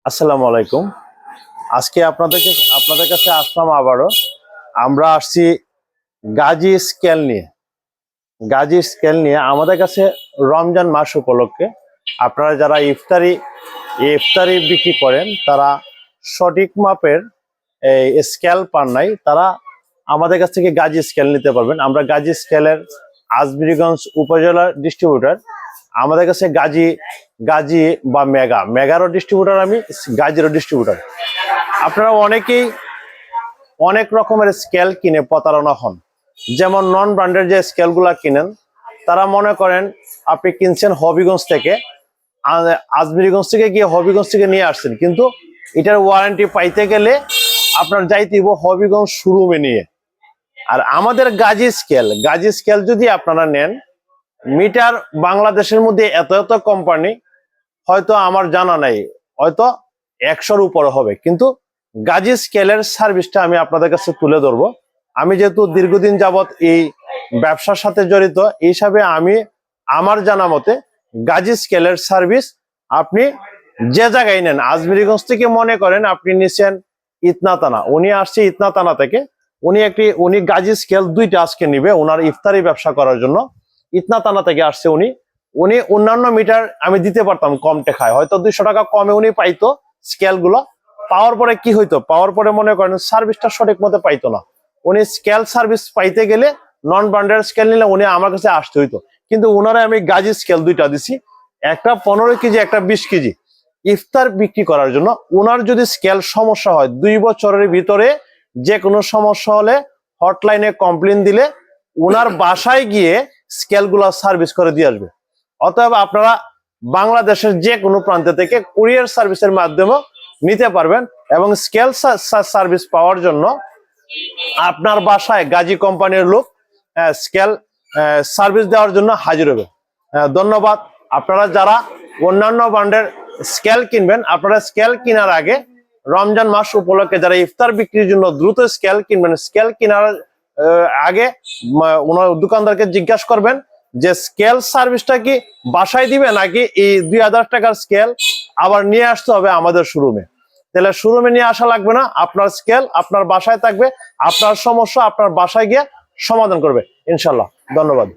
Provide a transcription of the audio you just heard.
আসসালামু আলাইকুম। আজকে আপনাদের কাছে আসলাম আবারও। আমরা আসছি গাজী স্কেল নিয়ে আমাদের কাছে রমজান মাস উপলক্ষে আপনারা যারা ইফতারি বিক্রি করেন তারা সঠিক মাপের এই স্কেল পান নাই, তারা আমাদের কাছ থেকে গাজী স্কেল নিতে পারবেন। আমরা গাজী স্কেলের আজমিরগঞ্জ উপজেলার ডিস্ট্রিবিউটর। আমাদের কাছে গাজী বা মেগারও ডিস্ট্রিবিউটর, আমি গাজীরও ডিস্ট্রিবিউটর। আপনারা অনেকেই অনেক রকমের স্কেল কিনে প্রতারণা হন। যেমন নন ব্র্যান্ডের যে স্কেলগুলা কিনেন, তারা মনে করেন আপনি কিনছেন হবিগঞ্জ থেকে, আজমিরগঞ্জ থেকে গিয়ে হবিগঞ্জ থেকে নিয়ে আসছেন, কিন্তু এটার ওয়ারেন্টি পাইতে গেলে আপনার যাইতে হইব হবিগঞ্জ শোরুমে নিয়ে। আর আমাদের গাজী স্কেল যদি আপনারা নেন, মিটার বাংলাদেশের মধ্যে এত এত কোম্পানি, হয়তো আমার জানা নাই, হয়তো 100-র উপরে হবে, কিন্তু গাজী স্কেলের সার্ভিসটা আমি আপনাদের কাছে তুলে ধরবো। আমি যেহেতু দীর্ঘদিন যাবত এই ব্যবসার সাথে জড়িত, এই হিসাবে আমি আমার জানা মতে গাজী স্কেলের সার্ভিস আপনি যে জায়গায় নেন, আজমিরগঞ্জ থেকে মনে করেন আপনি নিছেন ইতনাতানা, উনি আসছে ইতনাতানা থেকে, উনি গাজী স্কেল দুইটা আজকে নিবে ওনার ইফতারি ব্যবসা করার জন্য। ইতনাতানা থেকে আসছে উনি অন্যান্য মিটার আমি দিতে পারতাম কম টাকায়, হয়তো 200 টাকা কমে উনি পাইতো স্কেল গুলো। পাওয়ার পরে কি হইতো, পাওয়ার পরে মনে করেন সার্ভিসটা সঠিক মতো পাইতো না। উনি স্কেল সার্ভিস পাইতে গেলে নন ব্র্যান্ডেড স্কেল নিলে উনি আমার কাছে আসতে হইতো, কিন্তু ওনারে আমি গাজী স্কেল দুইটা দিছি, একটা 15 কেজি, একটা 20 কেজি, ইফতার বিক্রি করার জন্য। ওনার যদি স্কেল সমস্যা হয়, 2 বছরের ভিতরে যে কোনো সমস্যা হলে হটলাইনে কমপ্লেন দিলে ওনার বাসায় গিয়ে স্কেল গুলা সার্ভিস করে দিয়ে আসবে। অতএব আপনারা বাংলাদেশের যে কোনো প্রান্ত থেকে কুরিয়ার সার্ভিসের মাধ্যমে নিতে পারবেন, এবং স্কেল সার্ভিস পাওয়ার জন্য আপনার বাসায় গাজী কোম্পানির লোক স্কেল সার্ভিস দেওয়ার জন্য হাজির হবে। ধন্যবাদ। আপনারা যারা অন্যান্য ব্র্যান্ডের স্কেল কিনবেন, আপনারা স্কেল কেনার আগে রমজান মাস উপলক্ষে যারা ইফতার বিক্রির জন্য দ্রুত স্কেল কিনবেন, স্কেল কেনার আগে ওনার দোকানদারকে জিজ্ঞাসা করবেন যে স্কেল সার্ভিসটা কি বাসায় দিবে, নাকি এই 2000 টাকার স্কেল আবার নিয়ে আসতে হবে আমাদের শোরুমে। তাহলে শোরুমে নিয়ে আসা লাগবে না, আপনার স্কেল আপনার বাসায় থাকবে, আপনার সমস্যা আপনার বাসায় গিয়ে সমাধান করবে ইনশাল্লাহ। ধন্যবাদ।